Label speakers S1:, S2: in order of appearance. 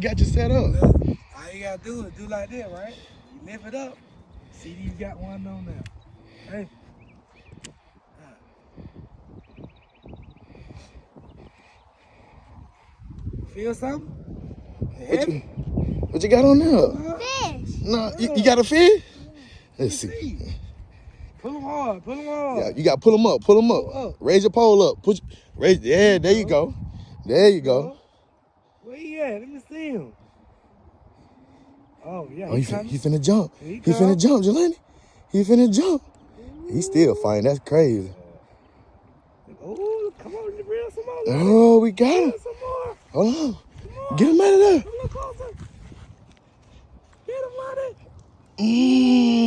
S1: Got you set up.
S2: Look, all you gotta do is do like that, right? You lift it up. See, you got one on there. Hey. Feel something?
S1: What you got on there?
S3: Fish.
S1: No, you got a fish? Let's see.
S2: Pull them hard. Pull them hard.
S1: Yeah, you got to pull them up. Pull them up.
S2: Pull up.
S1: Raise your pole up. Yeah, there you go. There you go.
S2: Where he at? Let me see him. Oh, yeah.
S1: Oh, he finna jump.
S2: He
S1: He finna jump, Jelani. He finna jump. He still fine. That's crazy.
S2: Oh, come on, you bring some more.
S1: Oh, we got him.
S2: Some more.
S1: Hold on. Get him out of there.
S2: A little closer. Get him, Lonnie.